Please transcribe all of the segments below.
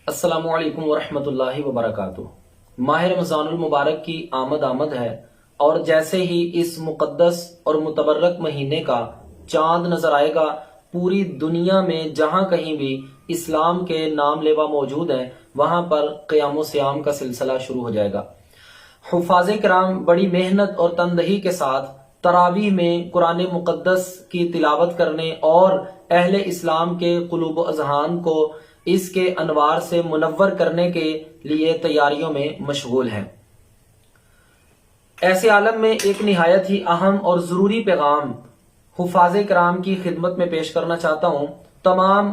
السلام علیکم ورحمۃ اللہ وبرکاتہ۔ ماہ رمضان المبارک کی آمد ہے اور جیسے ہی اس مقدس اور متبرک مہینے کا چاند نظر آئے گا، پوری دنیا میں جہاں کہیں بھی اسلام کے نام لیوا موجود ہیں وہاں پر قیام و سیام کا سلسلہ شروع ہو جائے گا۔ حفاظ کرام بڑی محنت اور تندہی کے ساتھ تراویح میں قرآن مقدس کی تلاوت کرنے اور اہل اسلام کے قلوب و اذہان کو اس کے انوار سے منور کرنے کے لیے تیاریوں میں مشغول ہیں۔ ایسے عالم میں ایک نہایت ہی اہم اور ضروری پیغام حفاظ کرام کی خدمت میں پیش کرنا چاہتا ہوں۔ تمام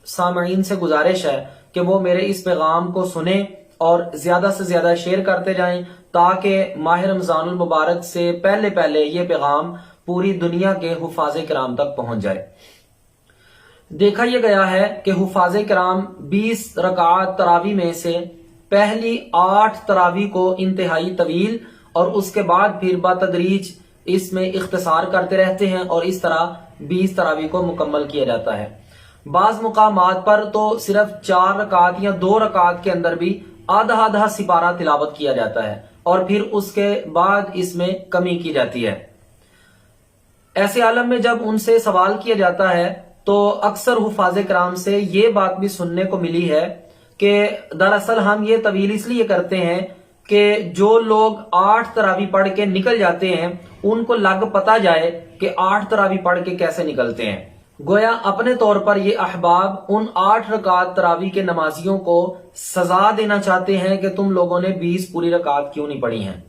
سامعین سے گزارش ہے کہ وہ میرے اس پیغام کو سنیں اور زیادہ سے زیادہ شیئر کرتے جائیں تاکہ ماہ رمضان المبارک سے پہلے یہ پیغام پوری دنیا کے حفاظ کرام تک پہنچ جائے۔ دیکھا یہ گیا ہے کہ حفاظ کرام 20 رکعات تراویح میں سے پہلی 8 تراویح کو انتہائی طویل اور اس کے بعد پھر بتدریج اس میں اختصار کرتے رہتے ہیں اور اس طرح 20 تراویح کو مکمل کیا جاتا ہے۔ بعض مقامات پر تو صرف 4 رکعات یا 2 رکعات کے اندر بھی آدھا سپارہ تلاوت کیا جاتا ہے اور پھر اس کے بعد اس میں کمی کی جاتی ہے۔ ایسے عالم میں جب ان سے سوال کیا جاتا ہے تو اکثر حفاظ کرام سے یہ بات بھی سننے کو ملی ہے کہ دراصل ہم یہ طویل اس لیے کرتے ہیں کہ جو لوگ 8 تراویح پڑھ کے نکل جاتے ہیں ان کو لگ پتا جائے کہ 8 تراویح پڑھ کے کیسے نکلتے ہیں۔ گویا اپنے طور پر یہ احباب ان 8 رکعات تراویح کے نمازیوں کو سزا دینا چاہتے ہیں کہ تم لوگوں نے 20 پوری رکعات کیوں نہیں پڑھی ہیں۔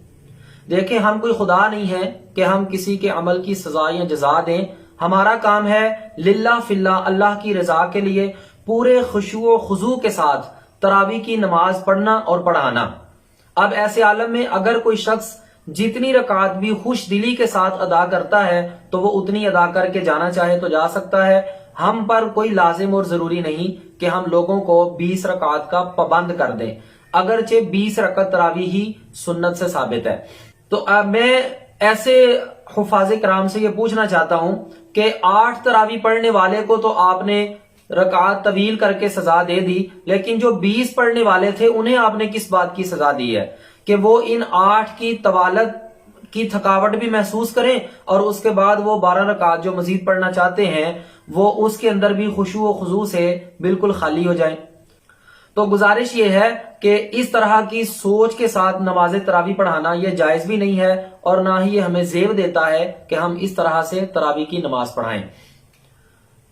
دیکھیں، ہم کوئی خدا نہیں ہے کہ ہم کسی کے عمل کی سزا یا جزا دیں۔ ہمارا کام ہے للہ فی اللہ، اللہ کی رضا کے لیے پورے خشوع و خضوع کے ساتھ تراویح کی نماز پڑھنا اور پڑھانا۔ اب ایسے عالم میں اگر کوئی شخص جتنی رکعات بھی خوش دلی کے ساتھ ادا کرتا ہے تو وہ اتنی ادا کر کے جانا چاہے تو جا سکتا ہے۔ ہم پر کوئی لازم اور ضروری نہیں کہ ہم لوگوں کو 20 رکعات کا پابند کر دیں، اگرچہ 20 رکعت تراویح ہی سنت سے ثابت ہے۔ تو میں ایسے حفاظ کرام سے یہ پوچھنا چاہتا ہوں کہ 8 تراویح پڑھنے والے کو تو آپ نے رکعات طویل کر کے سزا دے دی، لیکن جو 20 پڑھنے والے تھے انہیں آپ نے کس بات کی سزا دی ہے کہ وہ ان 8 کی طوالت کی تھکاوٹ بھی محسوس کریں اور اس کے بعد وہ 12 رکعات جو مزید پڑھنا چاہتے ہیں وہ اس کے اندر بھی خشوع و خضوع سے بالکل خالی ہو جائیں۔ تو گزارش یہ ہے کہ اس طرح کی سوچ کے ساتھ نماز تراویح پڑھانا یہ جائز بھی نہیں ہے اور نہ ہی یہ ہمیں زیب دیتا ہے کہ ہم اس طرح سے تراویح کی نماز پڑھائیں۔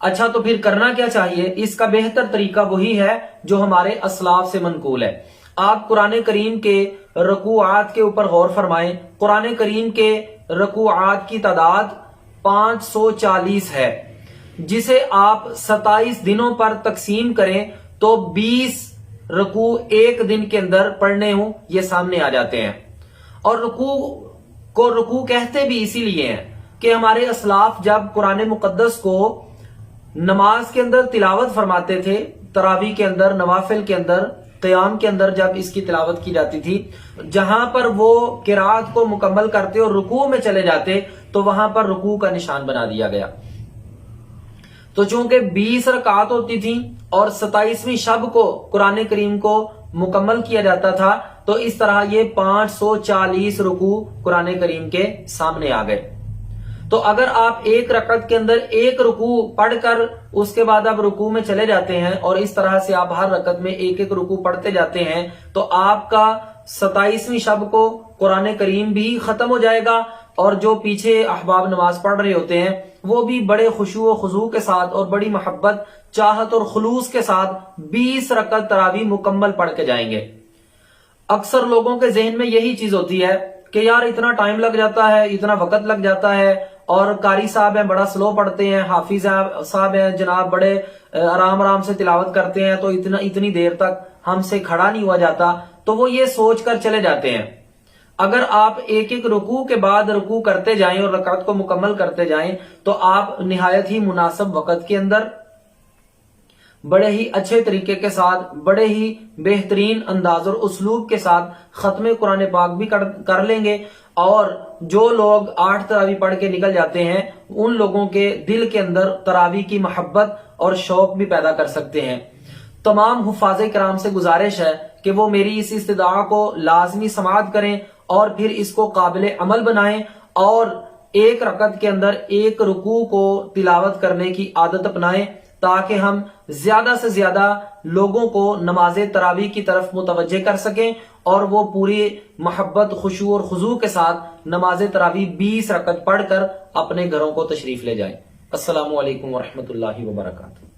اچھا، تو پھر کرنا کیا چاہیے؟ اس کا بہتر طریقہ وہی ہے جو ہمارے اسلاف سے منقول ہے۔ آپ قرآن کریم کے رکوعات کے اوپر غور فرمائیں۔ قرآن کریم کے رکوعات کی تعداد 540 ہے، جسے آپ 27 دنوں پر تقسیم کریں تو 20 رکوع ایک دن کے اندر پڑھنے ہوں یہ سامنے آ جاتے ہیں۔ اور رکوع کو رکوع کہتے بھی اسی لیے ہیں کہ ہمارے اسلاف جب قرآن مقدس کو نماز کے اندر تلاوت فرماتے تھے، تراویح کے اندر، نوافل کے اندر، قیام کے اندر جب اس کی تلاوت کی جاتی تھی، جہاں پر وہ قرات کو مکمل کرتے اور رکوع میں چلے جاتے تو وہاں پر رکوع کا نشان بنا دیا گیا۔ تو چونکہ 20 رکعات ہوتی تھیں اور 27ویں شب کو قرآن کریم کو مکمل کیا جاتا تھا تو اس طرح یہ 540 رکوع قرآن کریم کے سامنے آ گئے۔ تو اگر آپ ایک رکعت کے اندر ایک رکوع پڑھ کر اس کے بعد آپ رکوع میں چلے جاتے ہیں اور اس طرح سے آپ ہر رکعت میں ایک ایک رکوع پڑھتے جاتے ہیں تو آپ کا 27ویں شب کو قرآن کریم بھی ختم ہو جائے گا اور جو پیچھے احباب نماز پڑھ رہے ہوتے ہیں وہ بھی بڑے خشوع و خضوع کے ساتھ اور بڑی محبت، چاہت اور خلوص کے ساتھ 20 رکعت تراویح مکمل پڑھ کے جائیں گے۔ اکثر لوگوں کے ذہن میں یہی چیز ہوتی ہے کہ یار اتنا ٹائم لگ جاتا ہے، اتنا وقت لگ جاتا ہے، اور قاری صاحب ہیں بڑا سلو پڑھتے ہیں، حافظ صاحب ہیں جناب بڑے آرام سے تلاوت کرتے ہیں تو اتنی دیر تک ہم سے کھڑا نہیں ہوا جاتا، تو وہ یہ سوچ کر چلے جاتے ہیں۔ اگر آپ ایک ایک رکوع کے بعد رکوع کرتے جائیں اور رکعت کو مکمل کرتے جائیں تو آپ نہایت ہی مناسب وقت کے اندر بڑے ہی اچھے طریقے کے ساتھ، بڑے ہی بہترین انداز اور اسلوب کے ساتھ ختم قرآن پاک بھی کر لیں گے، اور جو لوگ 8 تراویح پڑھ کے نکل جاتے ہیں ان لوگوں کے دل کے اندر تراویح کی محبت اور شوق بھی پیدا کر سکتے ہیں۔ تمام حفاظ کرام سے گزارش ہے کہ وہ میری اس استدعا کو لازمی سماعت کریں اور پھر اس کو قابل عمل بنائیں اور ایک رکعت کے اندر ایک رکوع کو تلاوت کرنے کی عادت اپنائیں تاکہ ہم زیادہ سے زیادہ لوگوں کو نماز تراویح کی طرف متوجہ کر سکیں اور وہ پوری محبت، خشوع اور خضوع کے ساتھ نماز تراویح 20 رکعت پڑھ کر اپنے گھروں کو تشریف لے جائیں۔ السلام علیکم ورحمۃ اللہ وبرکاتہ۔